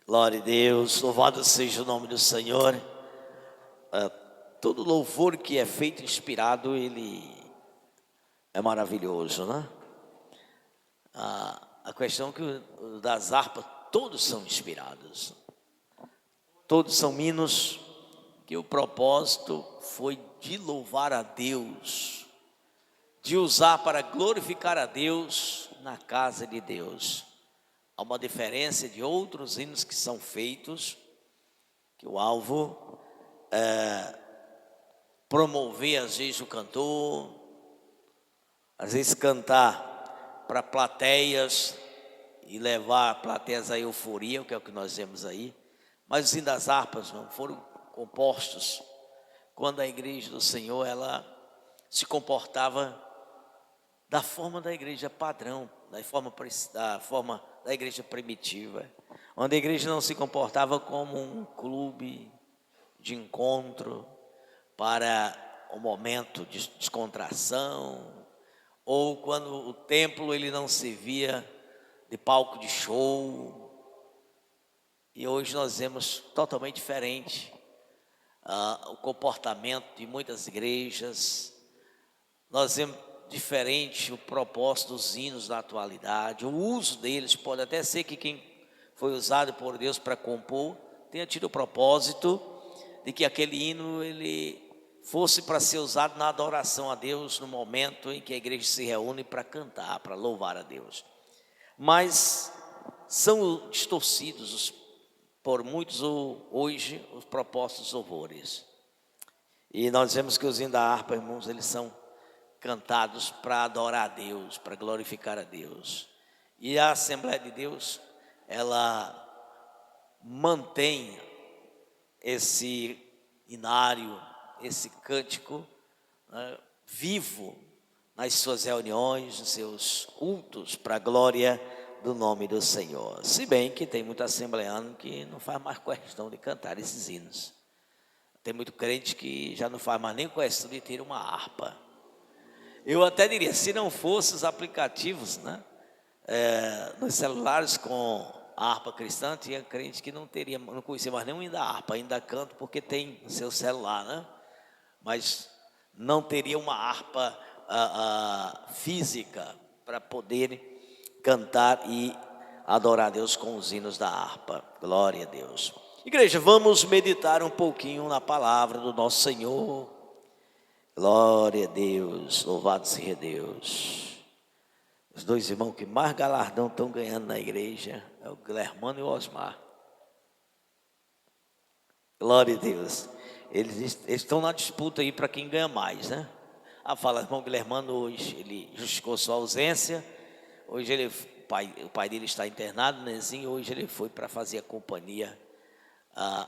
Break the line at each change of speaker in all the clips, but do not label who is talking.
Glória a Deus, louvado seja o nome do Senhor. Todo louvor que é feito inspirado, ele é maravilhoso, né? A questão que das harpas, todos são inspirados. Todos são hinos que o propósito foi de louvar a Deus, de usar para glorificar a Deus na casa de Deus. Há uma diferença de outros hinos que são feitos, que o alvo é promover às vezes o cantor, às vezes cantar para plateias e levar plateias à euforia, que é o que nós vemos aí. Mas os hinos das harpas não foram compostos quando a igreja do Senhor ela se comportava da forma da igreja padrão, da forma da igreja primitiva, onde a igreja não se comportava como um clube de encontro para um momento de descontração, ou quando o templo ele não servia de palco de show. E hoje nós vemos totalmente diferente o comportamento de muitas igrejas. Nós vemos diferente o propósito dos hinos da atualidade, o uso deles. Pode até ser que quem foi usado por Deus para compor tenha tido o propósito de que aquele hino ele fosse para ser usado na adoração a Deus, no momento em que a igreja se reúne para cantar, para louvar a Deus. Mas são distorcidos por muitos hoje os propósitos dos louvores. E nós vemos que os hinos da harpa, irmãos, eles são cantados para adorar a Deus, para glorificar a Deus. E a Assembleia de Deus, ela mantém esse hinário, esse cântico, né, vivo nas suas reuniões, nos seus cultos, para a glória do nome do Senhor. Se bem que tem muito assembleano que não faz mais questão de cantar esses hinos. Tem muito crente que já não faz mais nem questão de ter uma harpa. Eu até diria, se não fossem os aplicativos, né, nos celulares com a harpa cristã, tinha crente que não conhecia mais nenhum da harpa, ainda canto porque tem no seu celular, né? Mas não teria uma harpa física para poder cantar e adorar a Deus com os hinos da harpa. Glória a Deus. Igreja, vamos meditar um pouquinho na palavra do nosso Senhor. Glória a Deus, louvado seja Deus. Os dois irmãos que mais galardão estão ganhando na igreja é o Guilhermano e o Osmar. Glória a Deus. Eles estão na disputa aí para quem ganha mais, né? Fala, irmão Guilhermano hoje, ele justificou sua ausência. Hoje o pai dele está internado, Nezinho, hoje ele foi para fazer a companhia,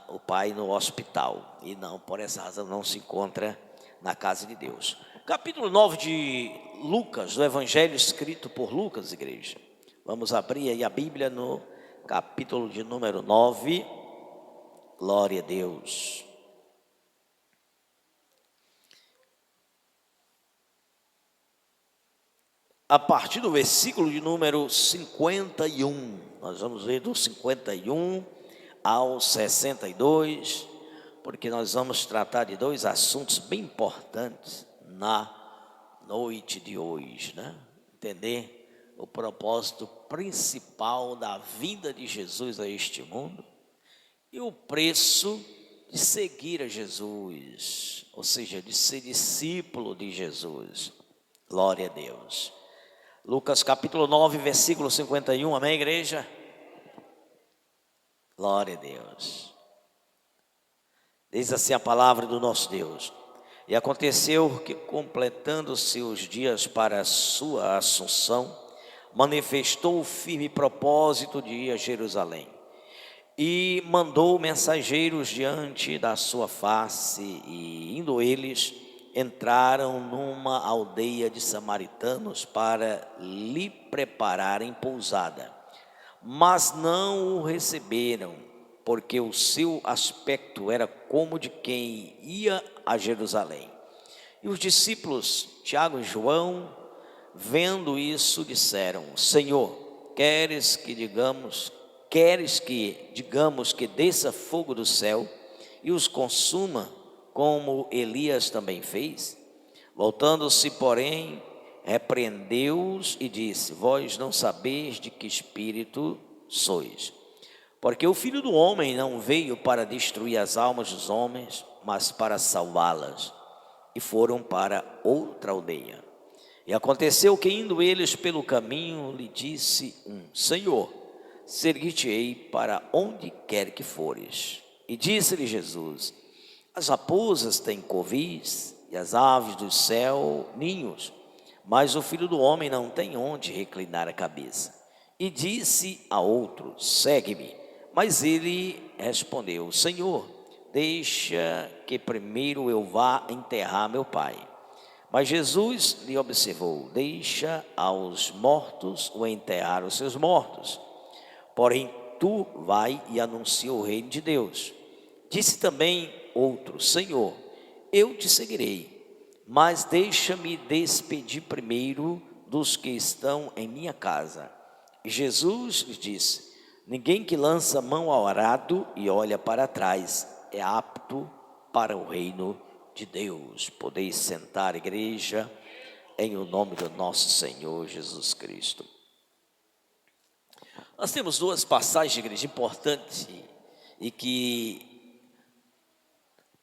o pai no hospital. E não, por essa razão não se encontra na casa de Deus. Capítulo 9 de Lucas, do Evangelho escrito por Lucas, igreja. Vamos abrir aí a Bíblia no capítulo de número 9. Glória a Deus. A partir do versículo de número 51, nós vamos ver do 51 ao 62, porque nós vamos tratar de dois assuntos bem importantes na noite de hoje, né? Entender o propósito principal da vinda de Jesus a este mundo e o preço de seguir a Jesus, ou seja, de ser discípulo de Jesus. Glória a Deus. Lucas capítulo 9, versículo 51, amém, igreja? Glória a Deus. Diz assim a palavra do nosso Deus: e aconteceu que, completando-se os dias para a sua assunção, manifestou o firme propósito de ir a Jerusalém, e mandou mensageiros diante da sua face, e indo eles, entraram numa aldeia de samaritanos para lhe prepararem pousada. Mas não o receberam, porque o seu aspecto era como de quem ia a Jerusalém. E os discípulos Tiago e João, vendo isso, disseram: Senhor, queres que digamos queres que, digamos, que desça fogo do céu e os consuma, como Elias também fez? Voltando-se, porém, repreendeu-os e disse: vós não sabeis de que espírito sois, porque o Filho do Homem não veio para destruir as almas dos homens, mas para salvá-las. E foram para outra aldeia. E aconteceu que, indo eles pelo caminho, lhe disse um: Senhor, seguir-te-ei para onde quer que fores. E disse-lhe Jesus: as raposas têm covis e as aves do céu ninhos, mas o Filho do Homem não tem onde reclinar a cabeça. E disse a outro: segue-me. Mas ele respondeu: Senhor, deixa que primeiro eu vá enterrar meu pai. Mas Jesus lhe observou: deixa aos mortos o enterrar os seus mortos. Porém, tu vai e anuncia o reino de Deus. Disse também outro: Senhor, eu te seguirei, mas deixa-me despedir primeiro dos que estão em minha casa. E Jesus lhe disse: ninguém que lança mão ao arado e olha para trás é apto para o reino de Deus. Podeis sentar, igreja, em o nome do nosso Senhor Jesus Cristo. Nós temos duas passagens, igreja, importantes, e que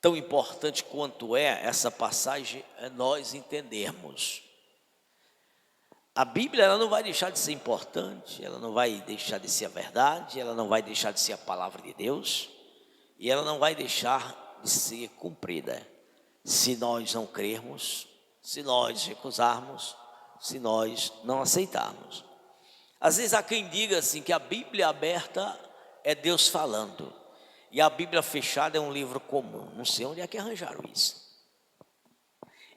tão importante quanto é essa passagem é nós entendermos. A Bíblia, ela não vai deixar de ser importante, ela não vai deixar de ser a verdade, ela não vai deixar de ser a palavra de Deus, e ela não vai deixar de ser cumprida, se nós não crermos, se nós recusarmos, se nós não aceitarmos. Às vezes há quem diga assim que a Bíblia aberta é Deus falando, e a Bíblia fechada é um livro comum. Não sei onde é que arranjaram isso.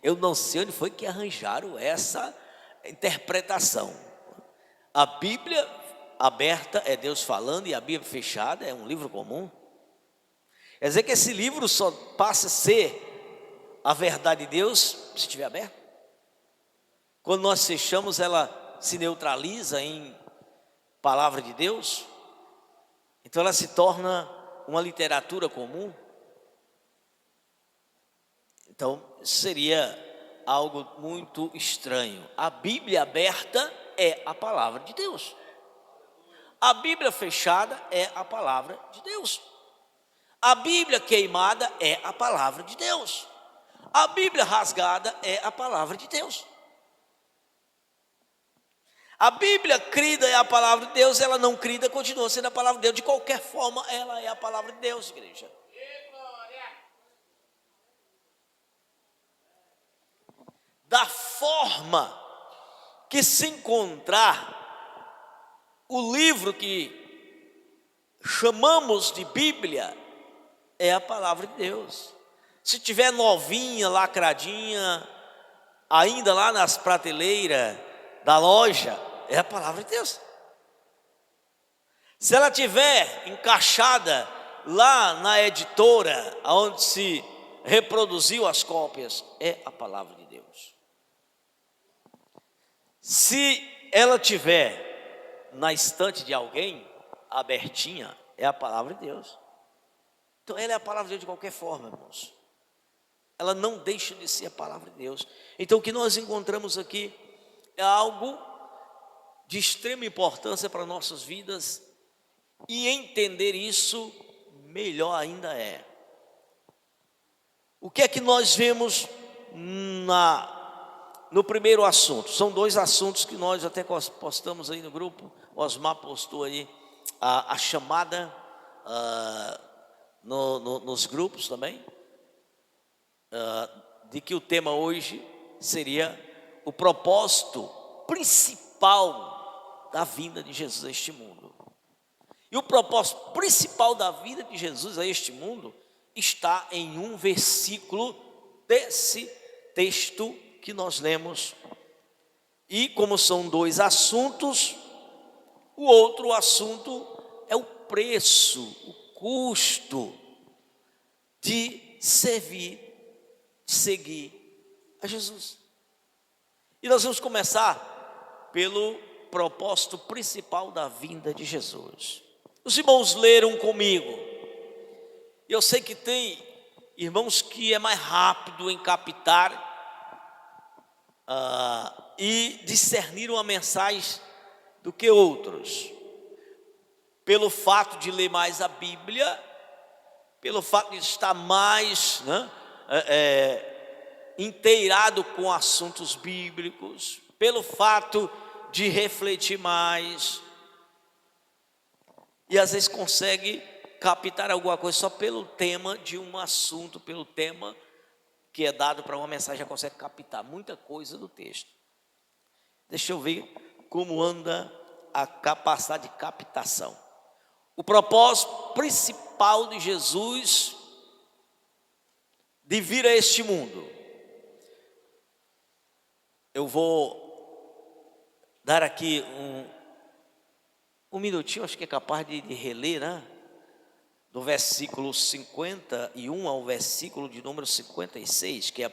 Eu não sei onde foi que arranjaram essa interpretação. A Bíblia aberta é Deus falando e a Bíblia fechada é um livro comum. Quer dizer que esse livro só passa a ser a verdade de Deus se estiver aberto. Quando nós fechamos, ela se neutraliza em palavra de Deus. Então ela se torna uma literatura comum. Então seria algo muito estranho. A Bíblia aberta é a palavra de Deus. A Bíblia fechada é a palavra de Deus. A Bíblia queimada é a palavra de Deus. A Bíblia rasgada é a palavra de Deus. A Bíblia crida é a palavra de Deus, ela não crida continua sendo a palavra de Deus. De qualquer forma, ela é a palavra de Deus, igreja. Da forma que se encontrar o livro que chamamos de Bíblia, é a palavra de Deus. Se tiver novinha, lacradinha, ainda lá nas prateleiras da loja, é a palavra de Deus. Se ela tiver encaixada lá na editora, onde se reproduziu as cópias, é a palavra de Deus. Se ela tiver na estante de alguém, abertinha, é a palavra de Deus. Então ela é a palavra de Deus de qualquer forma, irmãos. Ela não deixa de ser a palavra de Deus. Então o que nós encontramos aqui é algo de extrema importância para nossas vidas, e entender isso melhor ainda é. O que é que nós vemos no primeiro assunto? São dois assuntos que nós até postamos aí no grupo. O Osmar postou aí a chamada nos grupos também, de que o tema hoje seria o propósito principal da vinda de Jesus a este mundo. E o propósito principal da vinda de Jesus a este mundo está em um versículo desse texto que nós lemos. E como são dois assuntos, o outro assunto é o preço, o custo de servir, de seguir a Jesus. E nós vamos começar pelo propósito principal da vinda de Jesus. Os irmãos leram comigo. Eu sei que tem irmãos que é mais rápido em captar e discernir uma mensagem do que outros. Pelo fato de ler mais a Bíblia, pelo fato de estar mais inteirado com assuntos bíblicos, pelo fato de refletir mais, e às vezes consegue captar alguma coisa só pelo tema de um assunto, pelo tema que é dado para uma mensagem, já consegue captar muita coisa do texto. Deixa eu ver como anda a capacidade de captação. O propósito principal de Jesus de vir a este mundo. Eu vou dar aqui um minutinho, acho que é capaz de reler, né? Do versículo 51 ao versículo de número 56, que é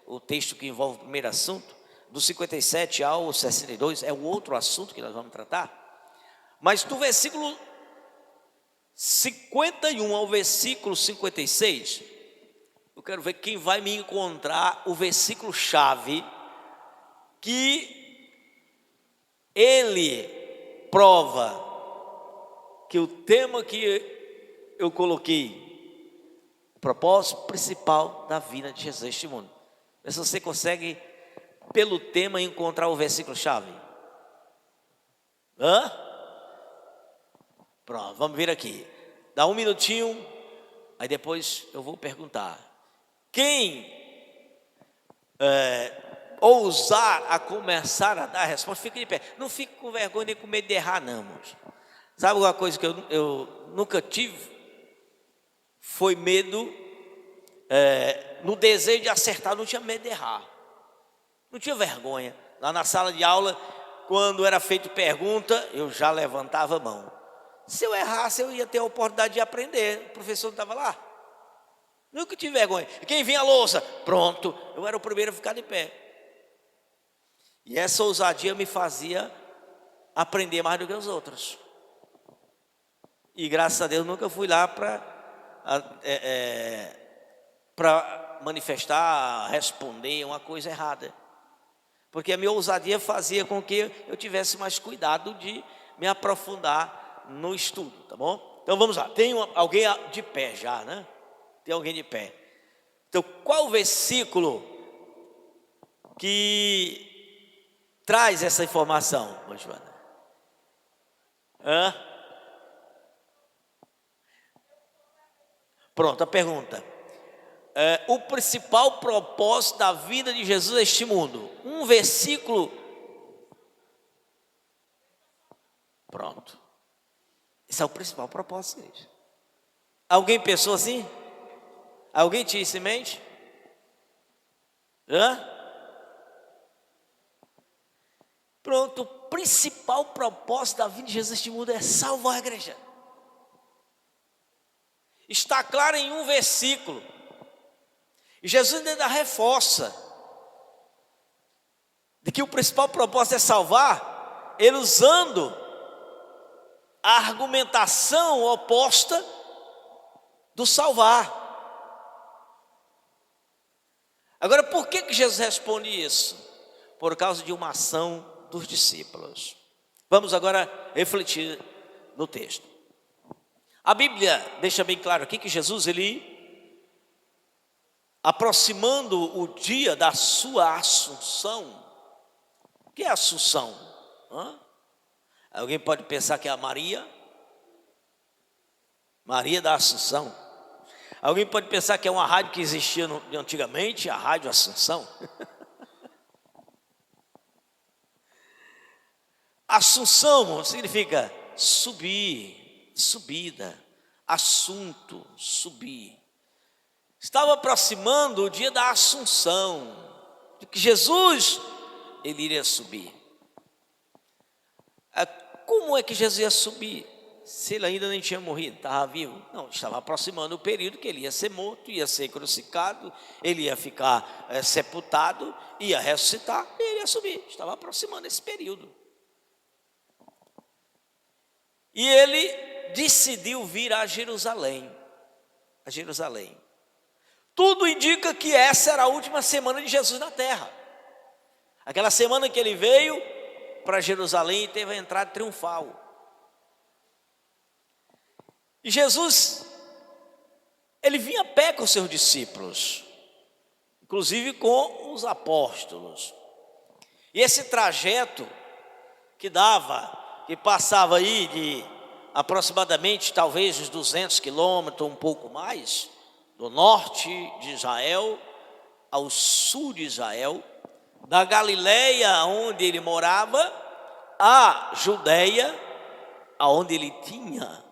o texto que envolve o primeiro assunto. Do 57 ao 62 é o outro assunto que nós vamos tratar. Mas do versículo 51 ao versículo 56, eu quero ver quem vai me encontrar o versículo chave que ele prova que o tema que eu coloquei, o propósito principal da vida de Jesus neste mundo. Se você consegue, pelo tema, encontrar o versículo chave. Pronto, vamos ver aqui. Dá um minutinho, aí depois eu vou perguntar. Quem ousar a começar a dar a resposta, fique de pé. Não fique com vergonha nem com medo de errar, não, irmãos. Sabe uma coisa que eu nunca tive? Foi medo, no desejo de acertar, não tinha medo de errar. Não tinha vergonha. Lá na sala de aula, quando era feita pergunta, eu já levantava a mão. Se eu errasse, eu ia ter a oportunidade de aprender. O professor não estava lá. Nunca tive vergonha. Quem vinha a louça? Pronto, eu era o primeiro a ficar de pé. E essa ousadia me fazia aprender mais do que os outros. E graças a Deus nunca fui lá para manifestar, responder uma coisa errada. Porque a minha ousadia fazia com que eu tivesse mais cuidado de me aprofundar no estudo, tá bom? Então vamos lá, tem alguém de pé já, né? Tem alguém de pé. Então qual o versículo que traz essa informação, Joana? Pronto, a pergunta. O principal propósito da vida de Jesus neste mundo. Um versículo. Pronto. Esse é o principal propósito deles. Alguém pensou assim? Alguém tinha isso em mente? Pronto, o principal propósito da vida de Jesus neste mundo é salvar a igreja. Está claro em um versículo. E Jesus ainda reforça de que o principal propósito é salvar, ele usando a argumentação oposta do salvar. Agora, por que Jesus responde isso? Por causa de uma ação dos discípulos. Vamos agora refletir no texto. A Bíblia deixa bem claro aqui que Jesus, aproximando o dia da sua assunção. O que é assunção? Alguém pode pensar que é a Maria da Assunção. Alguém pode pensar que é uma rádio que existia antigamente, a Rádio Assunção. Assunção significa subir, subida, assunto, subir. Estava aproximando o dia da Assunção, de que Jesus, ele iria subir. Como é que Jesus ia subir? Se ele ainda nem tinha morrido, estava vivo? Não, estava aproximando o período que ele ia ser morto, ia ser crucificado, ele ia ficar sepultado, ia ressuscitar, e ele ia subir. Estava aproximando esse período. E ele decidiu vir a Jerusalém. A Jerusalém. Tudo indica que essa era a última semana de Jesus na terra. Aquela semana que ele veio para Jerusalém e teve a entrada triunfal. E Jesus, ele vinha a pé com os seus discípulos, inclusive com os apóstolos. E esse trajeto que passava aí de aproximadamente talvez uns 200 quilômetros, um pouco mais, do norte de Israel ao sul de Israel, da Galileia, onde ele morava, à Judeia, aonde ele tinha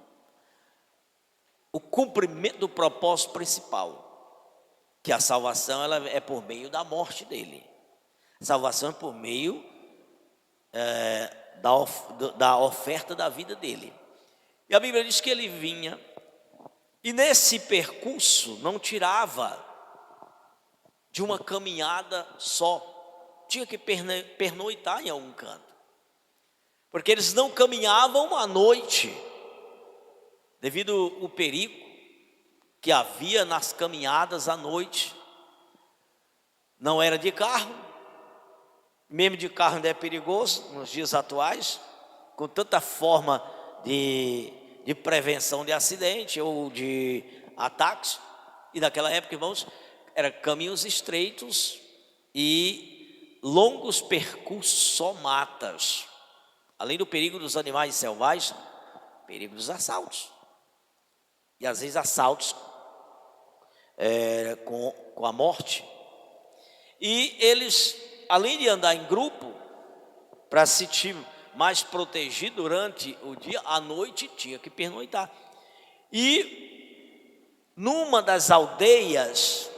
o cumprimento do propósito principal, que a salvação ela é por meio da morte dele. A salvação é por meio da oferta da vida dele. E a Bíblia diz que ele vinha, e nesse percurso não tirava de uma caminhada só, tinha que pernoitar em algum canto, porque eles não caminhavam à noite, devido ao perigo que havia nas caminhadas à noite. Não era de carro, mesmo de carro ainda é perigoso nos dias atuais, com tanta forma de prevenção de acidente ou de ataques. E naquela época, irmãos, eram caminhos estreitos e longos percursos, só matas. Além do perigo dos animais selvagens, perigo dos assaltos. E às vezes assaltos com a morte. E eles, além de andar em grupo, para se sentir mais protegido durante o dia, à noite tinha que pernoitar. E numa das aldeias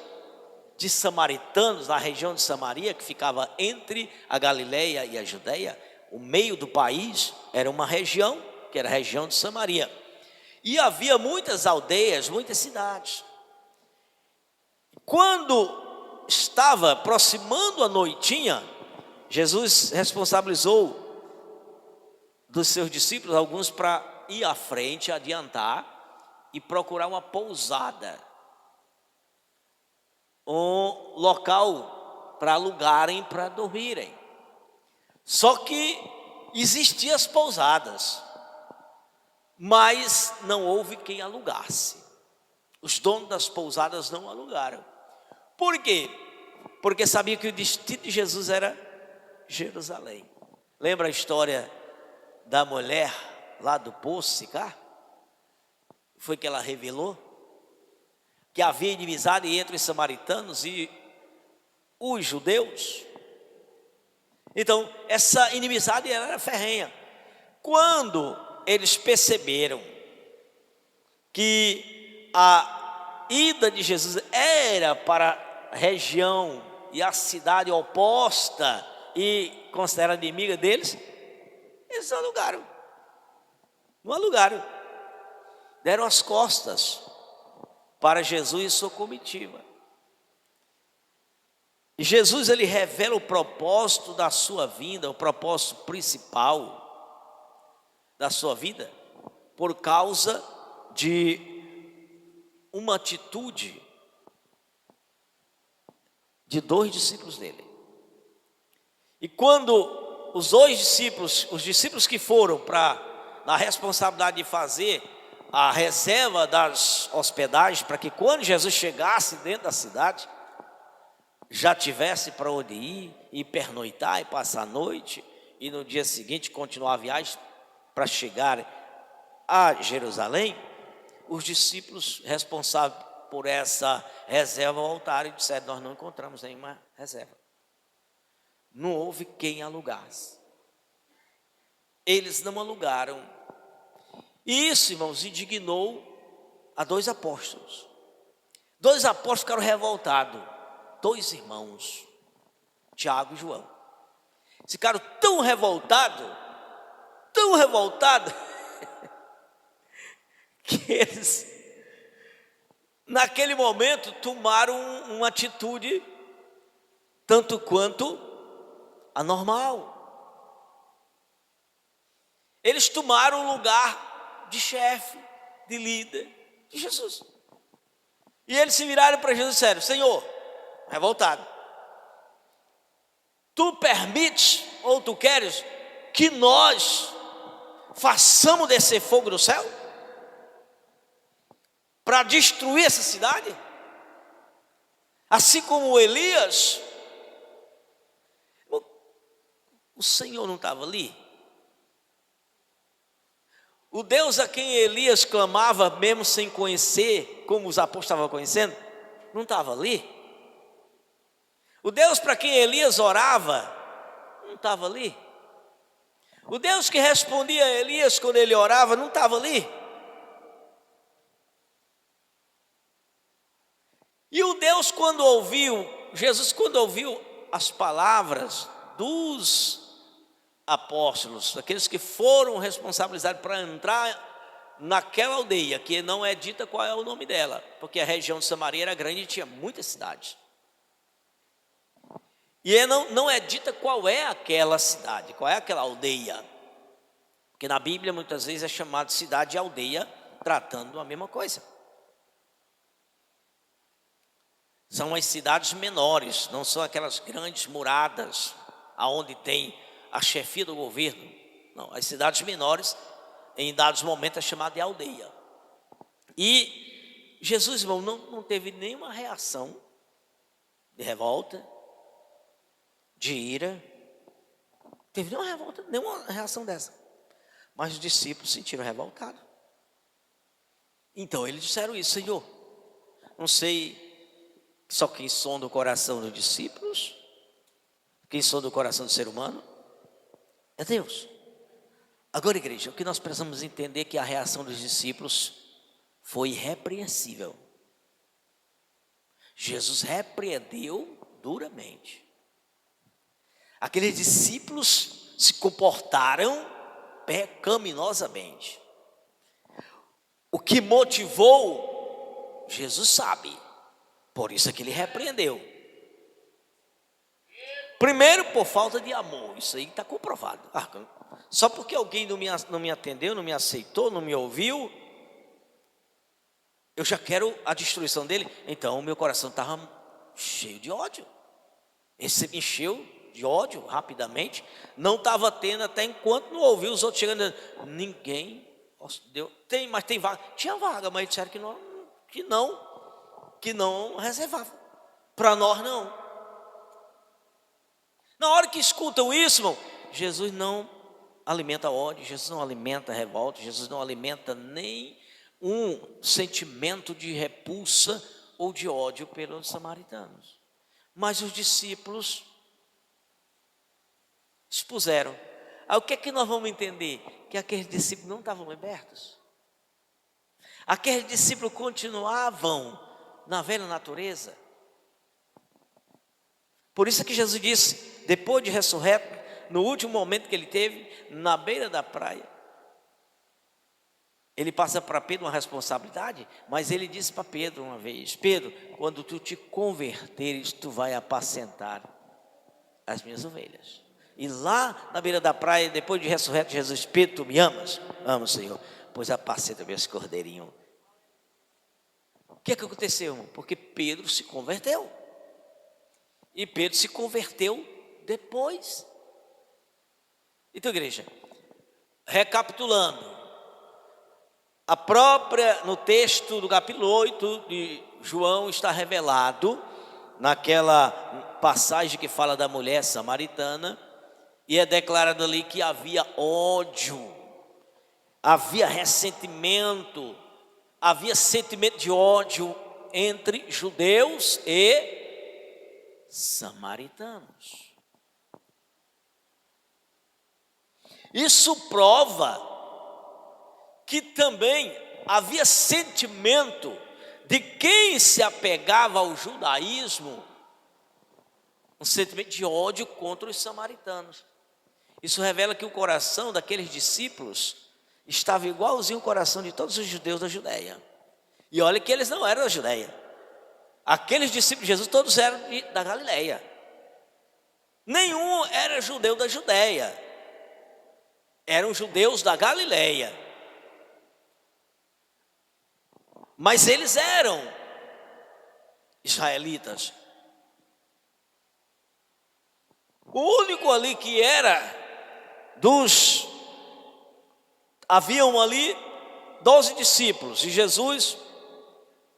de samaritanos, na região de Samaria, que ficava entre a Galileia e a Judeia, o meio do país era uma região, que era a região de Samaria. E havia muitas aldeias, muitas cidades. Quando estava aproximando a noitinha, Jesus responsabilizou dos seus discípulos, alguns para ir à frente, adiantar e procurar uma pousada, um local para alugarem, para dormirem. Só que existiam as pousadas, mas não houve quem alugasse. Os donos das pousadas não alugaram. Por quê? Porque sabia que o destino de Jesus era Jerusalém. Lembra a história da mulher lá do poço Sicar? Foi que ela revelou que havia inimizade entre os samaritanos e os judeus. Então, essa inimizade era ferrenha. Quando eles perceberam que a ida de Jesus era para a região e a cidade oposta e considerada inimiga deles, eles não alugaram. Não alugaram. Deram as costas para Jesus e sua comitiva. E Jesus, ele revela o propósito da sua vinda, o propósito principal da sua vida, por causa de uma atitude de 2 discípulos dele. E quando os discípulos que foram na responsabilidade de fazer a reserva das hospedagens, para que quando Jesus chegasse dentro da cidade, já tivesse para onde ir e pernoitar e passar a noite, e no dia seguinte continuar a viagem para chegar a Jerusalém, os discípulos responsáveis por essa reserva voltaram e disseram: nós não encontramos nenhuma reserva. Não houve quem alugasse. Eles não alugaram. E isso, irmãos, indignou a 2 apóstolos. 2 apóstolos ficaram revoltados. 2 irmãos, Tiago e João, ficaram tão revoltados, que eles, naquele momento, tomaram uma atitude tanto quanto anormal. Eles tomaram o lugar de chefe, de líder de Jesus. E eles se viraram para Jesus e disseram: Senhor, revoltado, tu permites ou tu queres que nós façamos descer fogo do céu para destruir essa cidade? Assim como Elias. O Senhor não estava ali? O Deus a quem Elias clamava, mesmo sem conhecer, como os apóstolos estavam conhecendo, não estava ali? O Deus para quem Elias orava, não estava ali? O Deus que respondia a Elias quando ele orava, não estava ali? E o Deus Jesus quando ouviu as palavras dos apóstolos, aqueles que foram responsabilizados para entrar naquela aldeia, que não é dita qual é o nome dela, porque a região de Samaria era grande e tinha muitas cidades. E não é dita qual é aquela cidade, qual é aquela aldeia, porque na Bíblia muitas vezes é chamado de cidade e aldeia, tratando a mesma coisa. São as cidades menores, não são aquelas grandes muradas, aonde tem a chefia do governo. Não, as cidades menores, em dados momentos, é chamada de aldeia. E Jesus, irmão, não teve nenhuma reação de revolta, de ira. Teve nenhuma revolta, nenhuma reação dessa. Mas os discípulos se sentiram revoltados. Então eles disseram isso: Senhor, não sei, só quem sonda o coração dos discípulos, quem sonda o coração do ser humano, é Deus. Agora, igreja, o que nós precisamos entender é que a reação dos discípulos foi irrepreensível. Jesus repreendeu duramente. Aqueles discípulos se comportaram pecaminosamente. O que motivou, Jesus sabe. Por isso é que ele repreendeu. Primeiro, por falta de amor. Isso aí está comprovado. Só porque alguém não me atendeu, não me aceitou, não me ouviu, eu já quero a destruição dele. Então o meu coração estava cheio de ódio. Esse me encheu de ódio rapidamente. Não estava tendo até enquanto não ouviu os outros chegando. Ninguém deu. Mas tem vaga. Tinha vaga, mas disseram que não reservava. Para nós não. Na hora que escutam isso, irmão, Jesus não alimenta ódio, Jesus não alimenta revolta, Jesus não alimenta nem um sentimento de repulsa ou de ódio pelos samaritanos. Mas os discípulos expuseram. Aí o que é que nós vamos entender? Que aqueles discípulos não estavam libertos. Aqueles discípulos continuavam na velha natureza. Por isso que Jesus disse, depois de ressurreto, no último momento que ele teve, na beira da praia, ele passa para Pedro uma responsabilidade, mas ele disse para Pedro uma vez: Pedro, quando tu te converteres, tu vai apacentar as minhas ovelhas. E lá na beira da praia, depois de ressurreto, Jesus: Pedro, tu me amas? Amo, Senhor, pois apacenta meus cordeirinhos. O que é que aconteceu, irmão? Porque Pedro se converteu. E Pedro se converteu depois. Então, igreja, recapitulando, no texto do capítulo 8 de João está revelado, naquela passagem que fala da mulher samaritana, e é declarado ali que havia ódio, havia ressentimento, havia sentimento de ódio entre judeus e samaritanos. Isso prova que também havia sentimento de quem se apegava ao judaísmo, um sentimento de ódio contra os samaritanos. Isso revela que o coração daqueles discípulos estava igualzinho ao coração de todos os judeus da Judéia. E olha que eles não eram da Judéia. Aqueles discípulos de Jesus todos eram da Galileia. Nenhum era judeu da Judéia. Eram judeus da Galileia. mas eles eram israelitas. O único ali que era haviam ali 12 discípulos, e Jesus,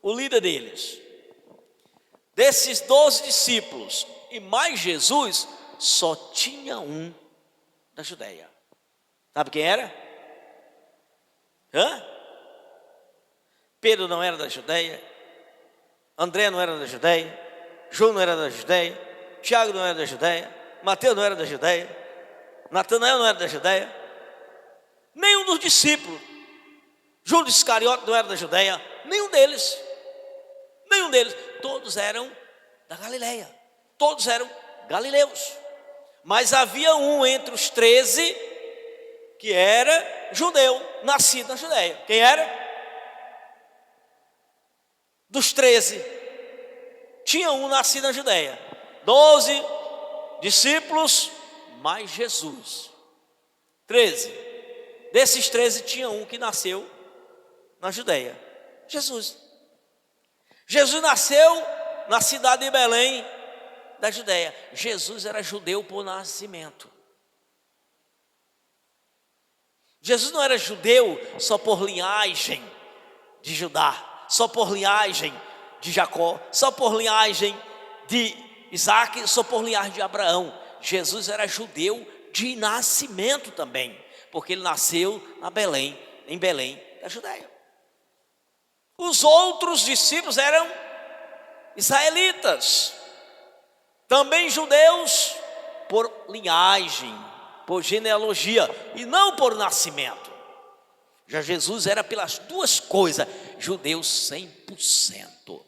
o líder deles. Desses 12 discípulos e mais Jesus, só tinha um da Judeia. Sabe quem era? Pedro não era da Judeia, André não era da Judeia, João não era da Judeia, Tiago não era da Judeia, Mateus não era da Judeia, Natanael não era da Judeia, nenhum dos discípulos, Judas Iscariote não era da Judeia, nenhum deles, todos eram da Galileia, todos eram galileus. Mas havia um entre os 13 que era judeu, nascido na Judeia. Quem era? Dos 13, tinha um nascido na Judeia. 12 discípulos, mais Jesus. 13. Desses 13 tinha um que nasceu na Judeia. Jesus nasceu na cidade de Belém, da Judeia. Jesus era judeu por nascimento. Jesus não era judeu só por linhagem de Judá, só por linhagem de Jacó, só por linhagem de Isaac, só por linhagem de Abraão. Jesus era judeu de nascimento também, porque ele nasceu em Belém da Judeia. Os outros discípulos eram israelitas, também judeus por linhagem, por genealogia, e não por nascimento. Já Jesus era pelas duas coisas, judeu 100%.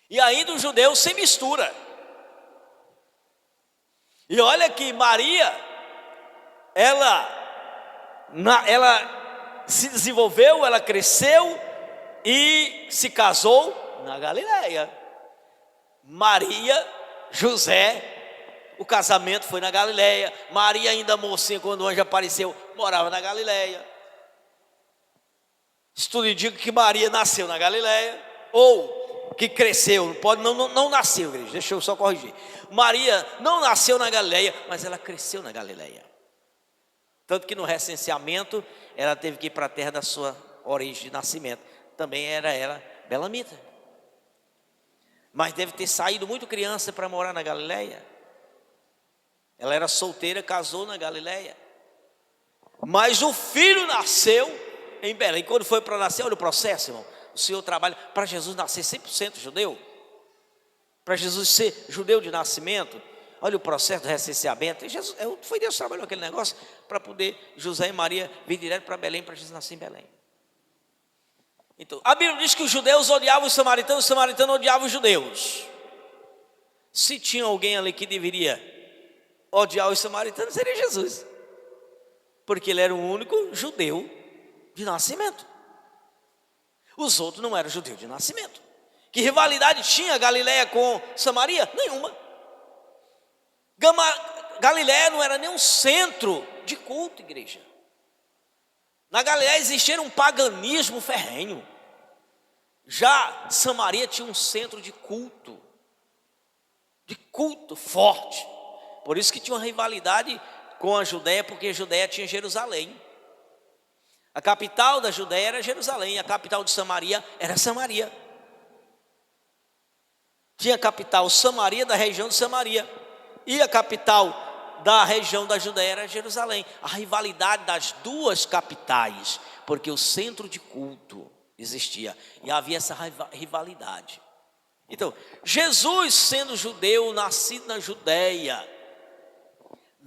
E ainda um judeu sem mistura. E olha que Maria, ela se desenvolveu, ela cresceu e se casou na Galileia. Maria, José, o casamento foi na Galileia. Maria, ainda mocinha, quando o anjo apareceu, morava na Galileia. Estudo indica que Maria nasceu na Galileia, ou que cresceu, não nasceu, igreja, deixa eu só corrigir. Maria não nasceu na Galileia, mas ela cresceu na Galileia. Tanto que no recenseamento, ela teve que ir para a terra da sua origem de nascimento. Também era ela belamita. Mas deve ter saído muito criança para morar na Galileia. Ela era solteira, casou na Galileia. Mas o filho nasceu em Belém. Quando foi para nascer, olha o processo, irmão. O Senhor trabalha para Jesus nascer 100% judeu. Para Jesus ser judeu de nascimento. Olha o processo do recenseamento. Foi Deus que trabalhou aquele negócio para poder José e Maria vir direto para Belém, para Jesus nascer em Belém. Então, a Bíblia diz que os judeus odiavam os samaritanos odiavam os judeus. Se tinha alguém ali que deveria odiar os samaritanos, seria Jesus. Porque ele era o único judeu de nascimento. Os outros não eram judeus de nascimento. Que rivalidade tinha Galileia com Samaria? Nenhuma. Galileia não era nem um centro de culto, igreja. Na Galileia existia um paganismo ferrenho. Já Samaria tinha um centro de culto forte. Por isso que tinha uma rivalidade com a Judeia, porque a Judeia tinha Jerusalém. A capital da Judeia era Jerusalém, a capital de Samaria era Samaria. Tinha a capital Samaria, da região de Samaria, e a capital da região da Judeia era Jerusalém. A rivalidade das duas capitais, porque o centro de culto existia, e havia essa rivalidade. Então, Jesus, sendo judeu, nascido na Judeia,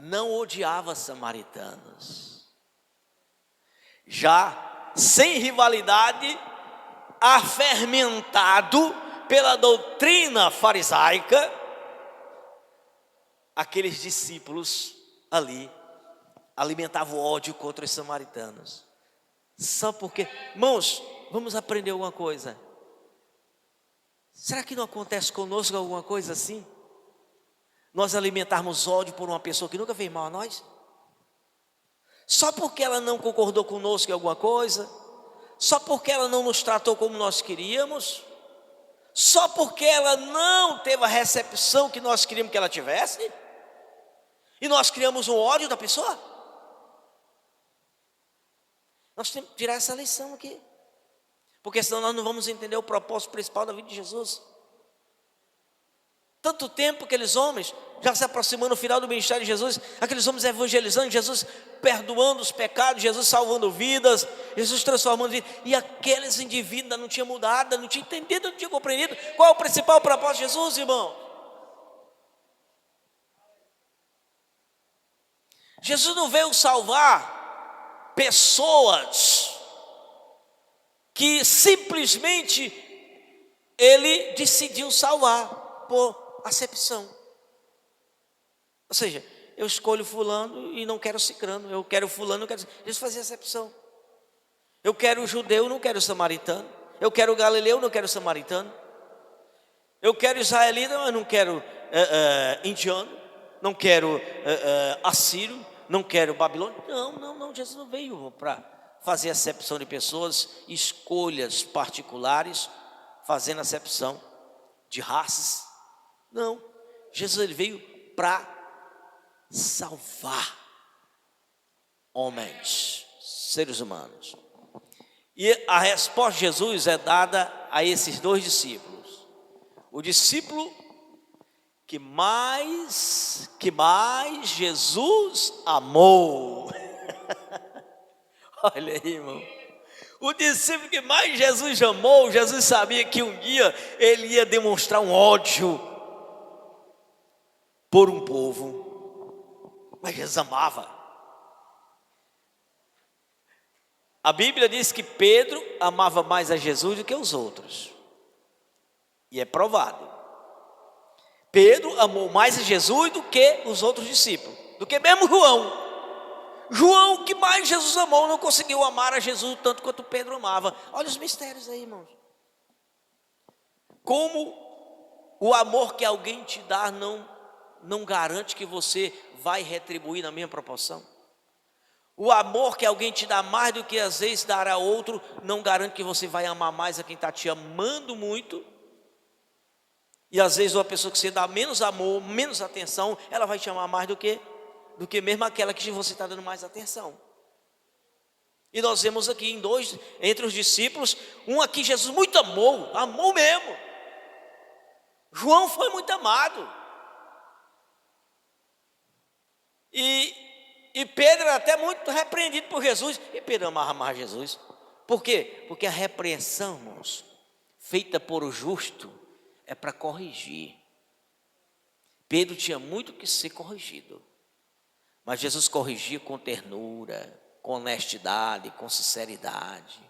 não odiava samaritanos. Já sem rivalidade, afermentado pela doutrina farisaica, aqueles discípulos ali alimentavam ódio contra os samaritanos. Só porque, irmãos, vamos aprender alguma coisa. Será que não acontece conosco alguma coisa assim? Nós alimentarmos ódio por uma pessoa que nunca fez mal a nós? Só porque ela não concordou conosco em alguma coisa? só porque ela não nos tratou como nós queríamos, só porque ela não teve a recepção que nós queríamos que ela tivesse, e nós criamos um ódio da pessoa. Nós temos que tirar essa lição aqui, porque senão nós não vamos entender o propósito principal da vida de Jesus. Tanto tempo aqueles homens, já se aproximando do final do ministério de Jesus, aqueles homens evangelizando, Jesus perdoando os pecados, Jesus salvando vidas, Jesus transformando vidas, e aqueles indivíduos não tinham mudado, não tinham entendido, não tinham compreendido qual é o principal propósito de Jesus, irmão. Jesus não veio salvar pessoas que simplesmente ele decidiu salvar por acepção. Ou seja, eu escolho fulano e não quero cicrano, eu quero fulano, não quero... Jesus fazia acepção. Eu quero judeu, não quero samaritano. Eu quero galileu, não quero samaritano. Eu quero israelita, mas não quero indiano. Não quero assírio, não quero babilônio. Não, Jesus não veio para fazer acepção de pessoas, escolhas particulares, fazendo acepção de raças. Não, Jesus ele veio para salvar homens, seres humanos. E a resposta de Jesus é dada a esses dois discípulos. O discípulo que mais Jesus amou. Olha aí, irmão. O discípulo que mais Jesus amou, Jesus sabia que um dia ele ia demonstrar um ódio por um povo, mas Jesus amava. A Bíblia diz que Pedro amava mais a Jesus do que os outros, e é provado. Pedro amou mais a Jesus do que os outros discípulos, do que mesmo João. João, que mais Jesus amou, não conseguiu amar a Jesus tanto quanto Pedro amava. Olha os mistérios aí, irmãos. Como o amor que alguém te dá não garante que você vai retribuir na mesma proporção. O amor que alguém te dá mais do que às vezes dará a outro, não garante que você vai amar mais a quem está te amando muito. E às vezes uma pessoa que você dá menos amor, menos atenção, ela vai te amar mais do que mesmo aquela que você está dando mais atenção. E nós vemos aqui entre os discípulos, um aqui Jesus muito amou mesmo. João foi muito amado. E Pedro era até muito repreendido por Jesus. E Pedro amava mais Jesus. Por quê? Porque a repreensão, irmãos, feita por o justo, é para corrigir. Pedro tinha muito que ser corrigido, mas Jesus corrigia com ternura, com honestidade, com sinceridade,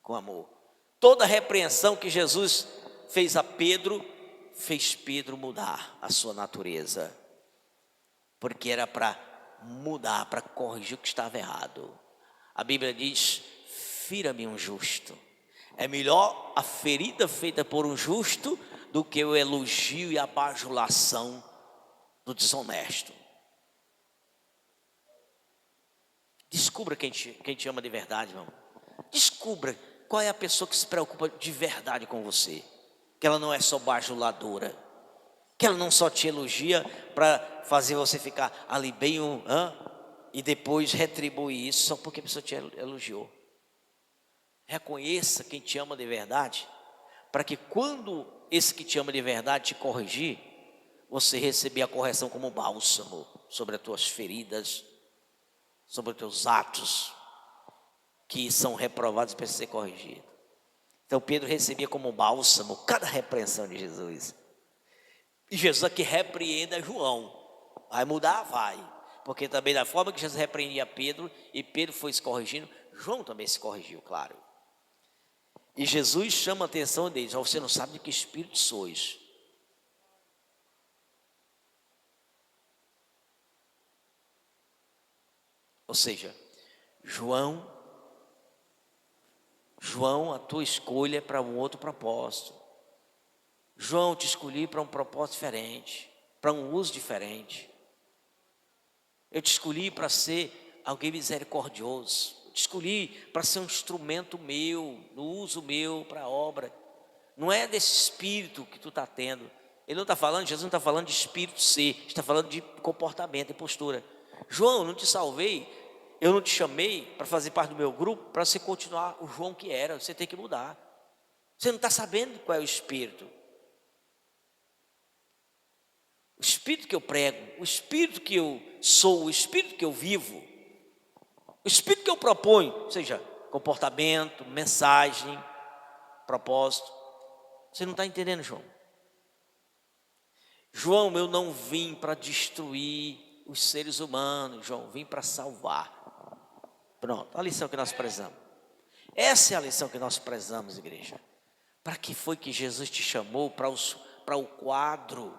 com amor. Toda a repreensão que Jesus fez a Pedro, fez Pedro mudar a sua natureza, porque era para mudar, para corrigir o que estava errado. A Bíblia diz: fira-me um justo. É melhor a ferida feita por um justo do que o elogio e a bajulação do desonesto. Descubra quem te ama de verdade, irmão. Descubra qual é a pessoa que se preocupa de verdade com você. Que ela não é só bajuladora, que ela não só te elogia para fazer você ficar ali bem e depois retribuir isso só porque a pessoa te elogiou. Reconheça quem te ama de verdade, para que quando esse que te ama de verdade te corrigir, você receber a correção como bálsamo sobre as tuas feridas, sobre os teus atos que são reprovados para ser corrigido. Então Pedro recebia como bálsamo cada repreensão de Jesus. E Jesus aqui repreenda João. Vai mudar? Vai. Porque também da forma que Jesus repreendia Pedro, e Pedro foi se corrigindo, João também se corrigiu, claro. E Jesus chama a atenção deles: você não sabe de que espírito sois. Ou seja, João, a tua escolha é para um outro propósito. João, te escolhi para um propósito diferente, para um uso diferente. Eu te escolhi para ser alguém misericordioso. Eu te escolhi para ser um instrumento meu, no uso meu para a obra. Não é desse espírito que tu está tendo. Ele não está falando, Jesus não está falando de espírito ser, está falando de comportamento e postura. João, eu não te salvei, eu não te chamei para fazer parte do meu grupo, para você continuar o João que era, você tem que mudar. Você não está sabendo qual é o espírito. O espírito que eu prego, o espírito que eu sou, o espírito que eu vivo, o espírito que eu proponho, ou seja, comportamento, mensagem, propósito. Você não está entendendo, João? João, eu não vim para destruir os seres humanos, João, vim para salvar. Pronto, a lição que nós prezamos. Essa é a lição que nós prezamos, igreja. Para que foi que Jesus te chamou para o quadro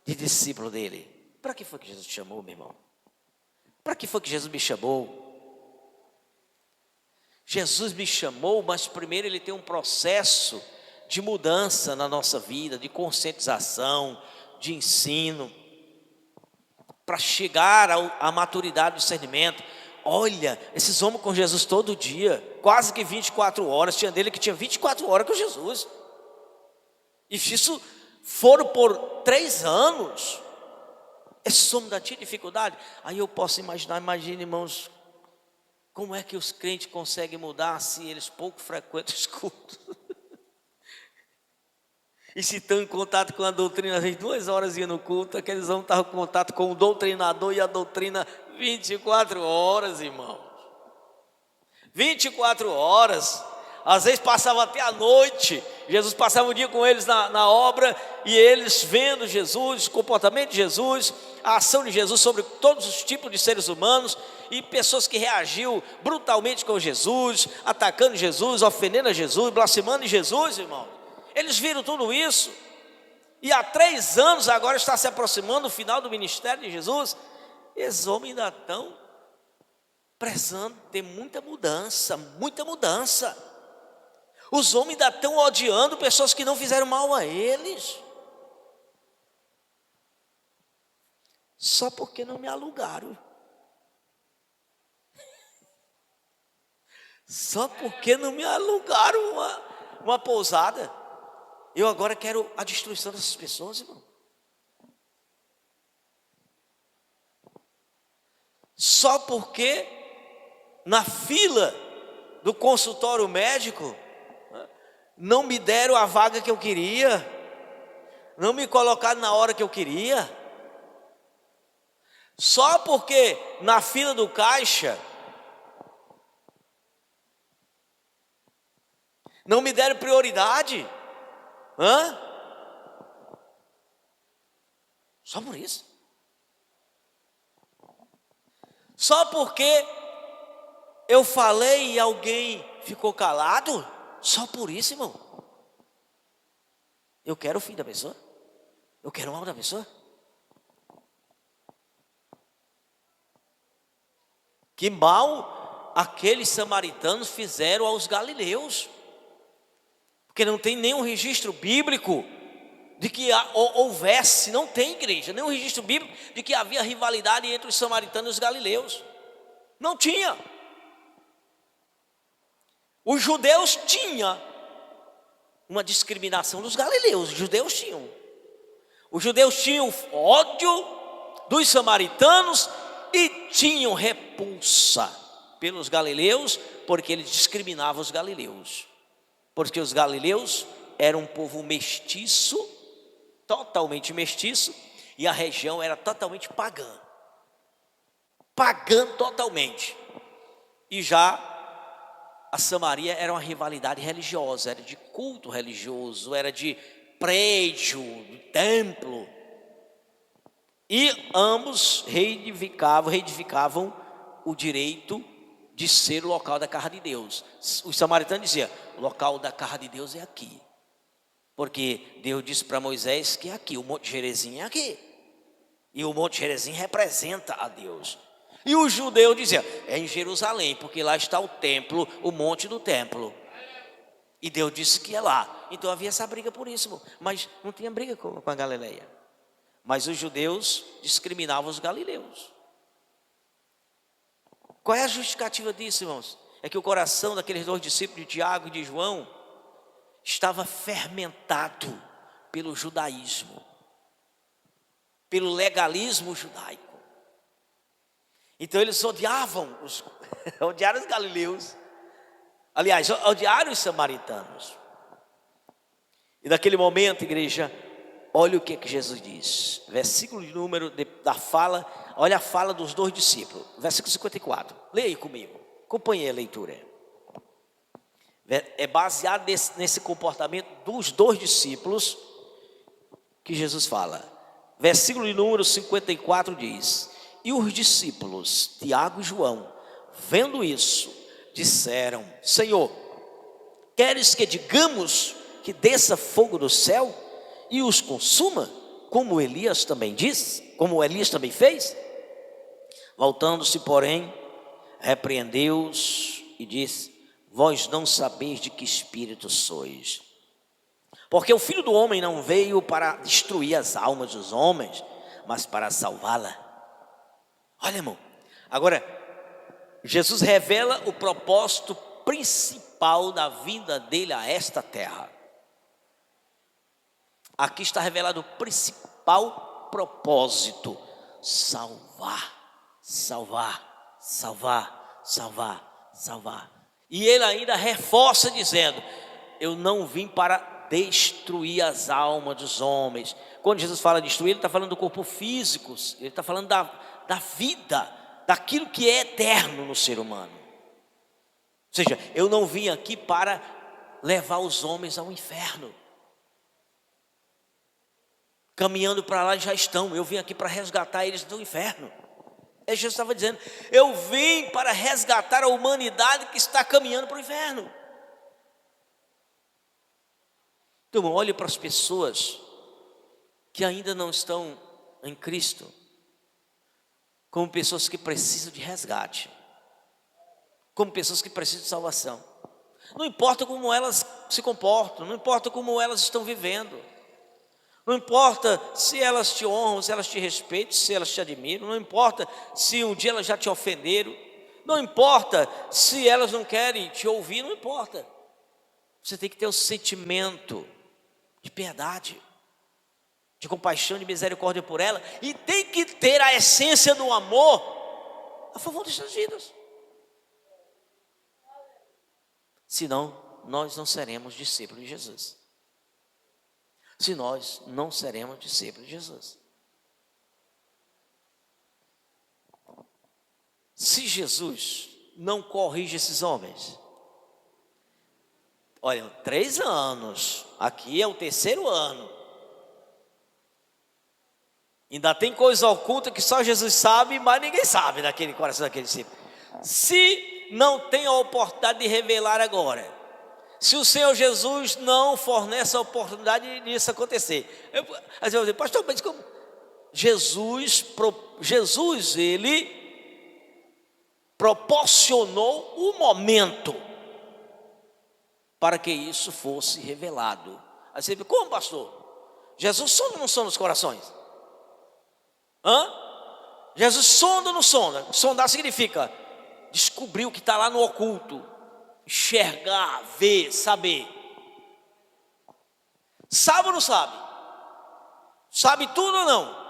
de discípulo dele? Para que foi que Jesus te chamou, meu irmão? Para que foi que Jesus me chamou? Jesus me chamou, mas primeiro ele tem um processo de mudança na nossa vida, de conscientização, de ensino, para chegar à maturidade do discernimento. Olha, esses homens com Jesus todo dia, quase que 24 horas, tinha dele que tinha 24 horas com Jesus. E isso foram por 3 anos. Esses homens da tinha dificuldade. Aí eu posso imaginar, imagine, irmãos, como é que os crentes conseguem mudar se eles pouco frequentam os cultos? E se estão em contato com a doutrina, às vezes 2 horas ia no culto, aqueles homens estavam em contato com o doutrinador e a doutrina 24 horas, irmãos. 24 horas. Às vezes passava até a noite. Jesus passava o dia com eles na obra, e eles vendo Jesus, o comportamento de Jesus, a ação de Jesus sobre todos os tipos de seres humanos, e pessoas que reagiam brutalmente com Jesus, atacando Jesus, ofendendo a Jesus, blasfemando em Jesus, irmão. Eles viram tudo isso, e há 3 anos agora está se aproximando o final do ministério de Jesus. Esses homens ainda estão prezando ter muita mudança, muita mudança. Os homens ainda estão odiando pessoas que não fizeram mal a eles, só porque não me alugaram, só porque não me alugaram uma pousada. Eu agora quero a destruição dessas pessoas, irmão. Só porque na fila do consultório médico não me deram a vaga que eu queria, não me colocaram na hora que eu queria, só porque na fila do caixa não me deram prioridade. Só por isso. Só porque eu falei e alguém ficou calado. Só por isso, irmão. Eu quero o fim da pessoa? Eu quero o mal da pessoa? Que mal aqueles samaritanos fizeram aos galileus, porque não tem nenhum registro bíblico de que houvesse, não tem, igreja, nenhum registro bíblico de que havia rivalidade entre os samaritanos e os galileus. Não tinha. Os judeus tinham uma discriminação dos galileus. Os judeus tinham ódio dos samaritanos e tinham repulsa pelos galileus, porque eles discriminavam os galileus. Porque os galileus eram um povo mestiço, totalmente mestiço, e a região era totalmente pagã. Pagã totalmente. E já a Samaria era uma rivalidade religiosa, era de culto religioso, era de prédio, de templo. E ambos reivindicavam o direito de ser o local da casa de Deus. Os samaritanos diziam: o local da casa de Deus é aqui, porque Deus disse para Moisés que é aqui, o Monte Gerizim é aqui, e o Monte Gerizim representa a Deus. E os judeus diziam: é em Jerusalém, porque lá está o templo, o monte do templo, e Deus disse que é lá. Então havia essa briga por isso, mas não tinha briga com a Galileia. Mas os judeus discriminavam os galileus. Qual é a justificativa disso, irmãos? É que o coração daqueles dois discípulos, de Tiago e de João, estava fermentado pelo judaísmo, pelo legalismo judaico. Então eles odiavam odiaram os galileus, aliás, odiaram os samaritanos. E naquele momento, igreja, olha o que Jesus diz, versículo de número da fala, olha a fala dos dois discípulos, versículo 54, leia aí comigo, acompanhe a leitura. É baseado nesse comportamento dos dois discípulos que Jesus fala. Versículo de número 54 diz: e os discípulos, Tiago e João, vendo isso, disseram: Senhor, queres que digamos que desça fogo do céu e os consuma, como Elias também como Elias também fez? Voltando-se, porém, repreendeu-os e disse: vós não sabeis de que espírito sois, porque o Filho do Homem não veio para destruir as almas dos homens, mas para salvá-la. Olha, irmão, agora Jesus revela o propósito principal da vinda dele a esta terra. Aqui está revelado o principal propósito: salvar, salvar, salvar, salvar, salvar. E ele ainda reforça dizendo: eu não vim para destruir as almas dos homens. Quando Jesus fala destruir, ele está falando do corpo físico, ele está falando da vida, daquilo que é eterno no ser humano. Ou seja, eu não vim aqui para levar os homens ao inferno. Caminhando para lá já estão, eu vim aqui para resgatar eles do inferno. Jesus estava dizendo: eu vim para resgatar a humanidade que está caminhando para o inferno. Então, olhe para as pessoas que ainda não estão em Cristo como pessoas que precisam de resgate, como pessoas que precisam de salvação. Não importa como elas se comportam, não importa como elas estão vivendo, não importa se elas te honram, se elas te respeitam, se elas te admiram, não importa se um dia elas já te ofenderam, não importa se elas não querem te ouvir, não importa. Você tem que ter o sentimento de piedade, de compaixão, de misericórdia por ela, e tem que ter a essência do amor a favor dessas vidas. Senão, nós não seremos discípulos de Jesus. Se nós não seremos discípulos de Jesus. Se Jesus não corrige esses homens, olha, 3 anos, aqui é o 3º ano, ainda tem coisa oculta que só Jesus sabe, mas ninguém sabe daquele coração daquele discípulo. Se não tem a oportunidade de revelar agora, se o Senhor Jesus não fornece a oportunidade disso acontecer, às vezes eu digo: pastor, mas como? Jesus, ele proporcionou o momento para que isso fosse revelado. Aí você diz: como, pastor? Jesus sonda ou não sonda os corações? Jesus sonda ou não sonda? Sondar significa descobrir o que está lá no oculto, enxergar, ver, saber. Sabe ou não sabe? Sabe tudo ou não?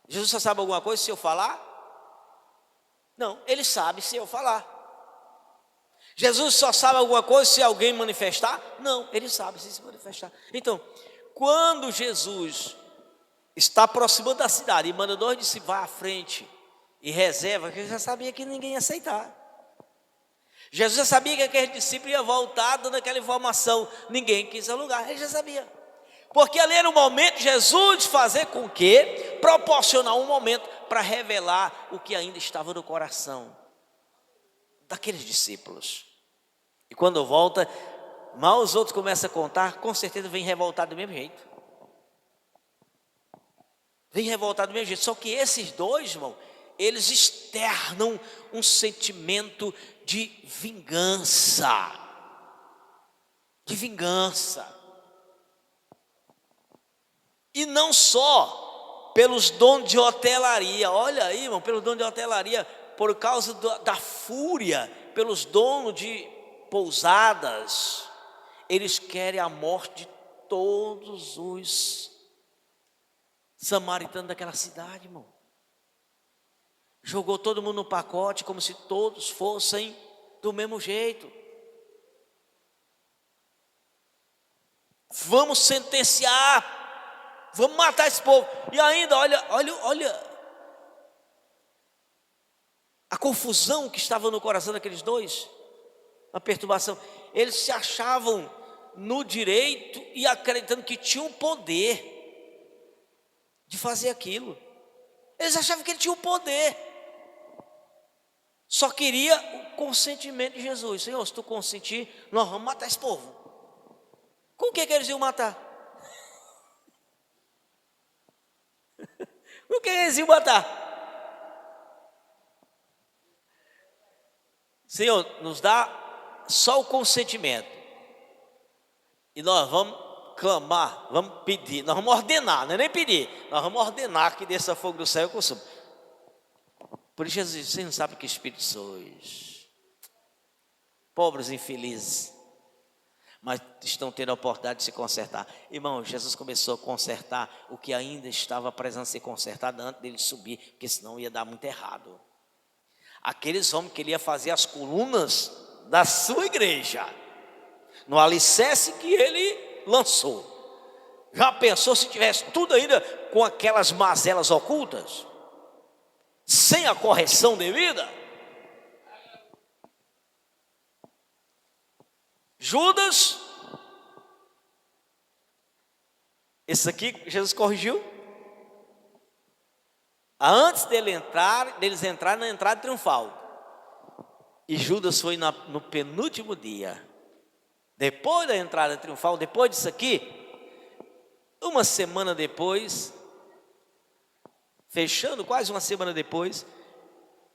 Jesus só sabe alguma coisa se eu falar? Não, ele sabe se eu falar. Jesus só sabe alguma coisa se alguém manifestar? Não, ele sabe se manifestar. Então, quando Jesus está aproximando da cidade e manda 2 discípulos: vá à frente e reserva, porque ele já sabia que ninguém ia aceitar. Jesus já sabia que aquele discípulo ia voltar dando aquela informação. Ninguém quis alugar, ele já sabia. Porque ali era o momento de Jesus fazer com que, proporcionar um momento para revelar o que ainda estava no coração daqueles discípulos. E quando volta, mal os outros começam a contar, com certeza vem revoltado do mesmo jeito. Vem revoltado do mesmo jeito. Só que esses dois, irmão, eles externam um sentimento de vingança. De vingança. E não só pelos dons de hotelaria. Olha aí, irmão, pelo dom de hotelaria, por causa da fúria pelos donos de pousadas, eles querem a morte de todos os samaritanos daquela cidade, irmão. Jogou todo mundo no pacote como se todos fossem do mesmo jeito. Vamos sentenciar, vamos matar esse povo. E ainda, olha a confusão que estava no coração daqueles dois, a perturbação. Eles se achavam no direito e acreditando que tinham poder de fazer aquilo. Eles achavam que ele tinha o poder. Só queria o consentimento de Jesus. Senhor, se tu consentir, nós vamos matar esse povo. Com o que eles iam matar? Com o que eles iam matar? Senhor, nos dá só o consentimento. E nós vamos clamar, vamos pedir, nós vamos ordenar, não é nem pedir, nós vamos ordenar que desça fogo do céu e consuma. Por isso Jesus disse: vocês não sabem que espírito sois, pobres infelizes, mas estão tendo a oportunidade de se consertar. Irmão, Jesus começou a consertar o que ainda estava precisando ser consertado antes dele subir, porque senão ia dar muito errado. Aqueles homens que ele ia fazer as colunas da sua igreja, no alicerce que ele lançou. Já pensou se tivesse tudo ainda com aquelas mazelas ocultas? Sem a correção devida? Judas, esse aqui Jesus corrigiu. Antes deles entrarem na entrada triunfal. E Judas foi no penúltimo dia. Depois da entrada triunfal, depois disso aqui, uma semana depois, fechando quase uma semana depois,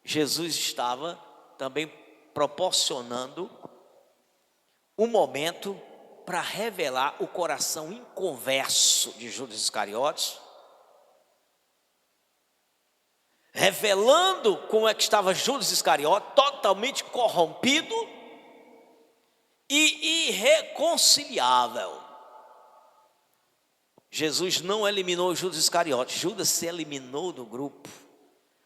Jesus estava também proporcionando um momento para revelar o coração inconverso de Judas Iscariotes, revelando como é que estava Judas Iscariotes, totalmente corrompido e irreconciliável. Jesus não eliminou Judas Iscariotes, Judas se eliminou do grupo.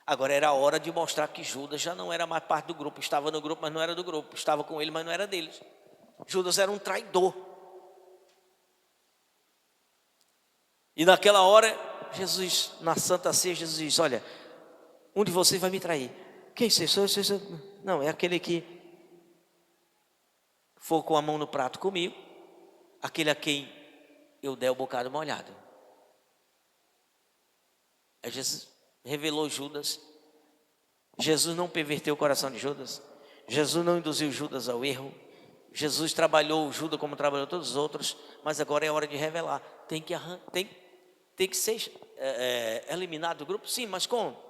Agora era a hora de mostrar que Judas já não era mais parte do grupo, estava no grupo, mas não era do grupo, estava com ele, mas não era deles. Judas era um traidor. E naquela hora, Jesus, na Santa Ceia, Jesus diz: olha, um de vocês vai me trair. Quem você? Não, é aquele que for com a mão no prato comigo, aquele a quem eu der o bocado molhado. Aí Jesus revelou Judas. Jesus não perverteu o coração de Judas. Jesus não induziu Judas ao erro. Jesus trabalhou Judas como trabalhou todos os outros, mas agora é hora de revelar. Tem que ser eliminado do grupo? Sim, mas como?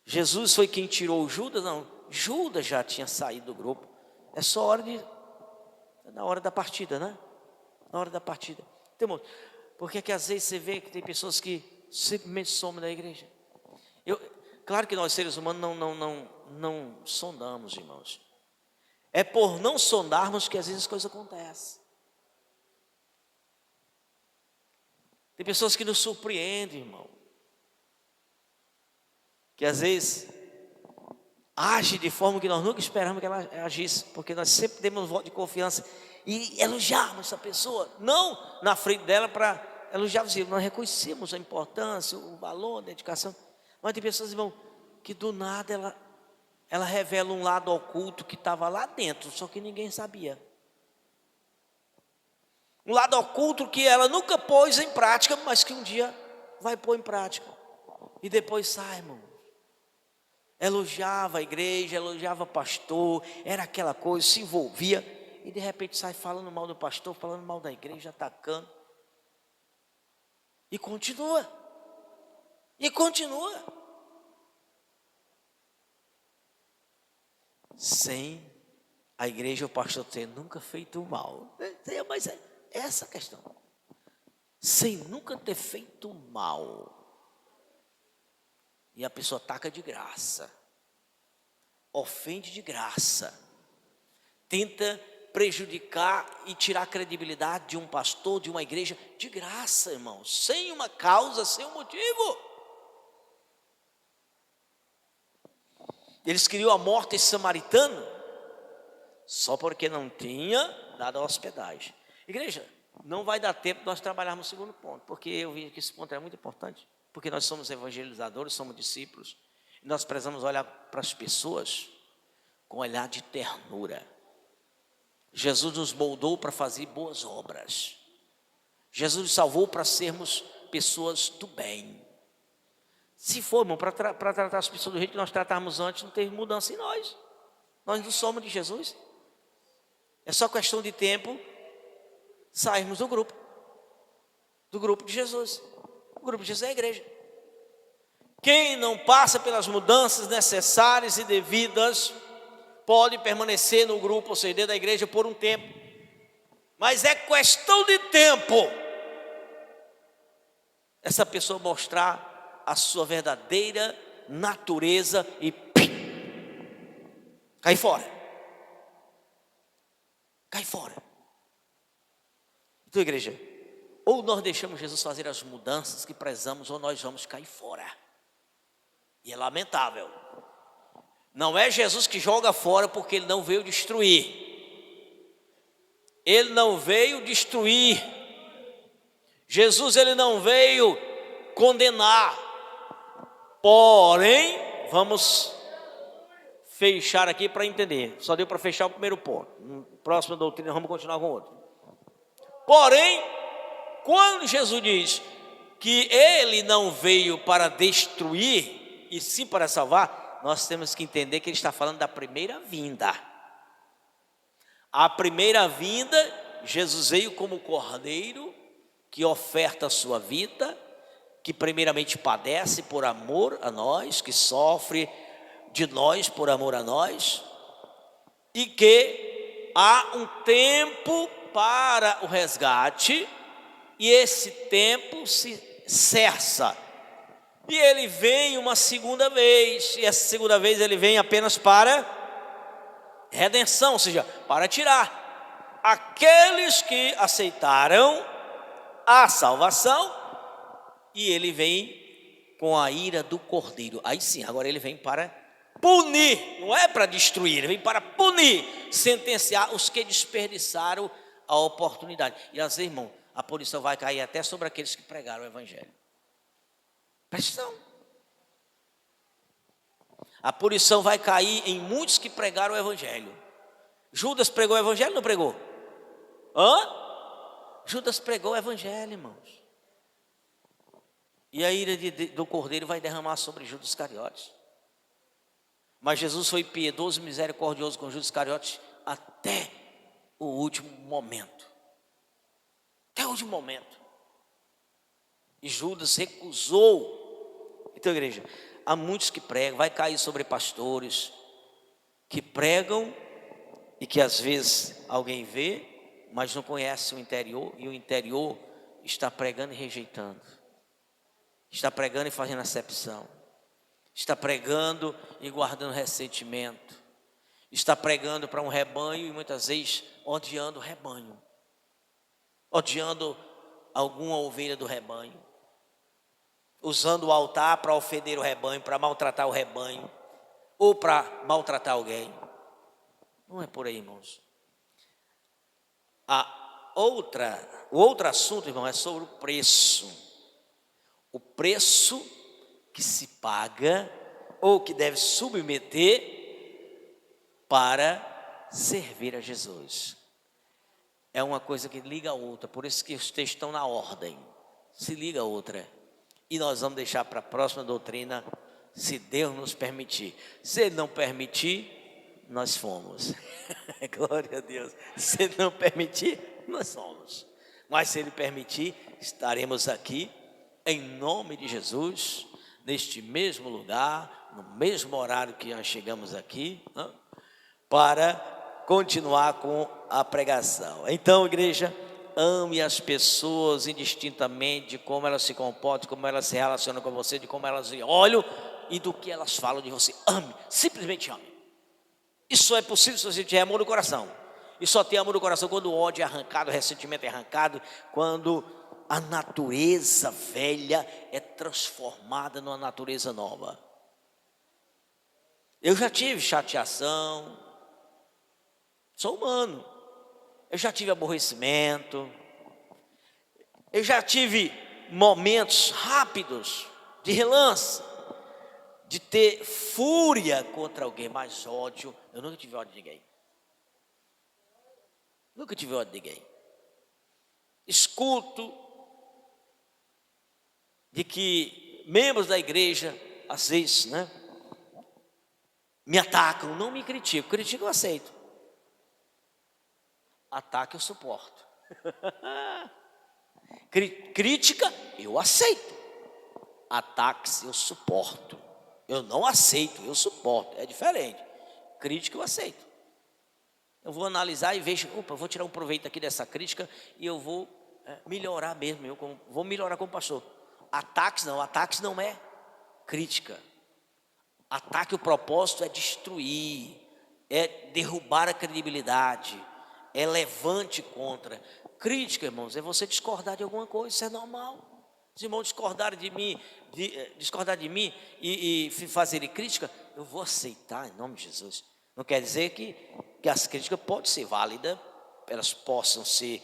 Jesus foi quem tirou Judas? Não, Judas já tinha saído do grupo. É só na hora da partida, né? Na hora da partida. Porque que às vezes você vê que tem pessoas que simplesmente somem da igreja. Claro que nós seres humanos não sondamos, irmãos. É por não sondarmos que às vezes as coisas acontecem. Tem pessoas que nos surpreendem, irmão. Que às vezes age de forma que nós nunca esperamos que ela agisse, porque nós sempre demos um voto de confiança e elogiarmos essa pessoa, não na frente dela para elogiar, nós reconhecemos a importância, o valor, a dedicação, mas tem pessoas, irmão, que do nada ela revela um lado oculto que estava lá dentro, só que ninguém sabia. Um lado oculto que ela nunca pôs em prática, mas que um dia vai pôr em prática. E depois sai, irmão. Elogiava a igreja, elogiava o pastor, era aquela coisa, se envolvia. E de repente sai falando mal do pastor, falando mal da igreja, atacando. E continua. E continua. Sem a igreja, o pastor ter nunca feito mal. Mas é essa a questão. Sem nunca ter feito mal. e a pessoa ataca de graça, ofende de graça, tenta prejudicar e tirar a credibilidade de um pastor, de uma igreja, de graça, irmão, sem uma causa, sem um motivo. Eles queriam a morte desse samaritano só porque não tinha dado a hospedagem. Igreja, não vai dar tempo de nós trabalharmos no segundo ponto, porque eu vi que esse ponto é muito importante, porque nós somos evangelizadores, somos discípulos, e nós precisamos olhar para as pessoas com olhar de ternura. Jesus nos moldou para fazer boas obras. Jesus nos salvou para sermos pessoas do bem. Se for, irmão, para tratar as pessoas do jeito que nós tratávamos antes, não teve mudança em nós. Nós não somos de Jesus. É só questão de tempo sairmos do grupo de Jesus. O grupo de Jesus é a igreja. Quem não passa pelas mudanças necessárias e devidas pode permanecer no grupo, ou seja, dentro da igreja por um tempo, mas é questão de tempo essa pessoa mostrar a sua verdadeira natureza e cai fora. Então, igreja, ou nós deixamos Jesus fazer as mudanças que prezamos, ou nós vamos cair fora. E é lamentável. Não é Jesus que joga fora, porque ele não veio destruir. Ele não veio destruir. Jesus, ele não veio condenar. Porém, vamos fechar aqui para entender. Só deu para fechar o primeiro ponto. Próxima doutrina, vamos continuar com outro. Porém, quando Jesus diz que ele não veio para destruir, e sim para salvar, nós temos que entender que ele está falando da primeira vinda. A primeira vinda, Jesus veio como cordeiro que oferta a sua vida, que primeiramente padece por amor a nós, que sofre de nós por amor a nós, e que há um tempo para o resgate, e esse tempo se cessa. E ele vem uma segunda vez, e essa segunda vez ele vem apenas para redenção, ou seja, para tirar aqueles que aceitaram a salvação, e ele vem com a ira do cordeiro. Aí sim, agora ele vem para punir, não é para destruir, ele vem para punir, sentenciar os que desperdiçaram a oportunidade. E às vezes, irmão, a punição vai cair até sobre aqueles que pregaram o evangelho. Presta atenção. A punição vai cair em muitos que pregaram o evangelho. Judas pregou o evangelho ou não pregou? Judas pregou o evangelho, irmãos. E a ira do cordeiro vai derramar sobre Judas Iscariotes. Mas Jesus foi piedoso e misericordioso com Judas Iscariotes até o último momento. Até o último momento. E Judas recusou. Então, igreja, há muitos que pregam, vai cair sobre pastores que pregam e que às vezes alguém vê, mas não conhece o interior, e o interior está pregando e rejeitando, está pregando e fazendo acepção, está pregando e guardando ressentimento, está pregando para um rebanho e muitas vezes odiando o rebanho, odiando alguma ovelha do rebanho, usando o altar para ofender o rebanho, para maltratar o rebanho, ou para maltratar alguém. Não é por aí, irmãos. O outro assunto, irmão, é sobre o preço. O preço que se paga, ou que deve submeter para servir a Jesus. É uma coisa que liga a outra, por isso que os textos estão na ordem. Se liga a outra. E nós vamos deixar para a próxima doutrina, se Deus nos permitir. Se Ele não permitir, nós fomos. Glória a Deus. Se Ele não permitir, nós somos. Mas se Ele permitir, estaremos aqui, em nome de Jesus, neste mesmo lugar, no mesmo horário que nós chegamos aqui, para continuar com a pregação. Então, igreja, ame as pessoas indistintamente, de como elas se comportam, de como elas se relacionam com você, de como elas lhe olham, e do que elas falam de você. Ame, simplesmente ame. Isso só é possível se você tiver amor no coração. E só tem amor no coração quando o ódio é arrancado, o ressentimento é arrancado, quando a natureza velha é transformada numa natureza nova. Eu já tive chateação, sou humano. Eu já tive aborrecimento, eu já tive momentos rápidos, de relance, de ter fúria contra alguém, mas ódio, eu nunca tive ódio de ninguém. Nunca tive ódio de ninguém. Escuto de que membros da igreja, às vezes, me atacam, não me criticam. Critico eu aceito. Ataque eu suporto. Crítica eu aceito. Ataques eu suporto. Eu não aceito, eu suporto. É diferente. Crítica eu aceito. Eu vou analisar e vejo, eu vou tirar um proveito aqui dessa crítica e eu vou melhorar mesmo. Vou melhorar como pastor. Ataques não é crítica. Ataque, o propósito é destruir, é derrubar a credibilidade, é levante contra. Crítica, irmãos, é você discordar de alguma coisa, isso é normal. Os irmãos discordarem de mim, e fazerem crítica, eu vou aceitar em nome de Jesus. Não quer dizer que as críticas podem ser válidas, elas possam ser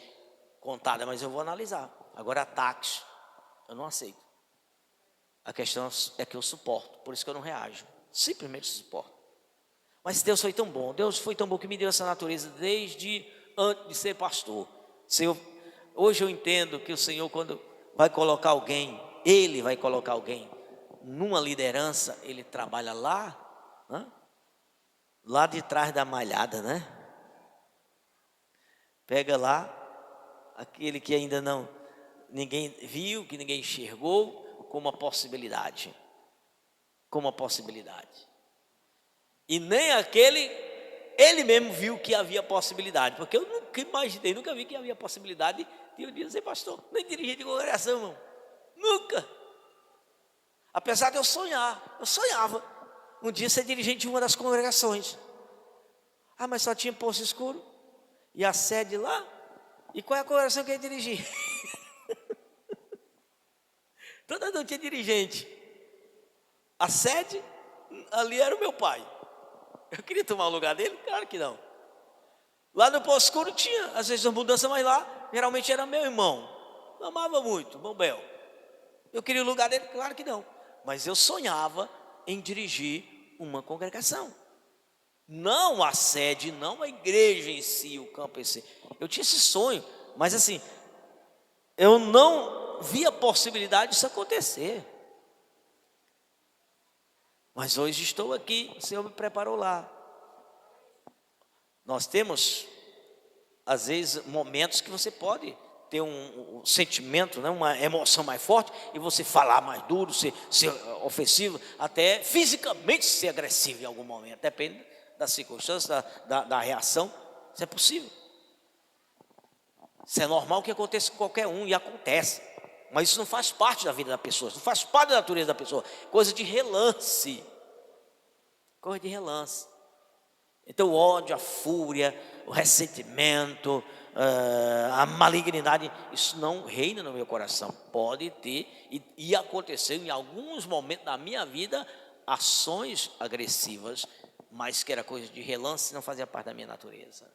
contadas, mas eu vou analisar. Agora, ataques, eu não aceito. A questão é que eu suporto, por isso que eu não reajo. Simplesmente suporto. Mas Deus foi tão bom. Deus foi tão bom que me deu essa natureza desde antes de ser pastor. Hoje eu entendo que o Senhor, quando vai colocar alguém, Ele vai colocar alguém numa liderança, Ele trabalha lá de trás da malhada, Pega lá aquele que ainda ninguém viu, que ninguém enxergou, como uma possibilidade. E nem ele mesmo viu que havia possibilidade, porque eu nunca imaginei, nunca vi que havia possibilidade de um dia ser pastor, nem dirigente de congregação, irmão. Nunca. Apesar de eu sonhava um dia ser dirigente de uma das congregações. Mas só tinha Poço Escuro e a sede lá. E qual é a congregação que eu ia dirigir? Toda não tinha dirigente. A sede, ali era o meu pai. Eu queria tomar o lugar dele? Claro que não. Lá no Poço Escuro tinha, às vezes, uma mudança, mas lá, geralmente era meu irmão. Eu amava muito, irmão Bel. Eu queria o lugar dele? Claro que não. Mas eu sonhava em dirigir uma congregação. Não a sede, não a igreja em si, o campo em si. Eu tinha esse sonho, mas assim, eu não via a possibilidade disso acontecer. Mas hoje estou aqui, o Senhor me preparou lá. Nós temos, às vezes, momentos que você pode ter um sentimento, uma emoção mais forte, e você falar mais duro, ser ofensivo, até fisicamente ser agressivo em algum momento. Depende das circunstâncias, da reação. Isso é possível. Isso é normal que aconteça com qualquer um, e acontece. Mas isso não faz parte da vida da pessoa, isso não faz parte da natureza da pessoa. Coisa de relance. Então o ódio, a fúria, o ressentimento, a malignidade, isso não reina no meu coração. Pode ter e aconteceu em alguns momentos da minha vida ações agressivas, mas que era coisa de relance, não fazia parte da minha natureza.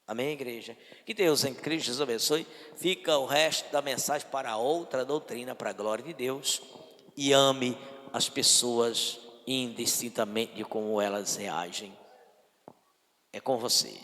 Amém, igreja? Que Deus em Cristo Jesus abençoe. Fica o resto da mensagem para outra doutrina, para a glória de Deus. E ame as pessoas indistintamente de como elas reagem. É com você.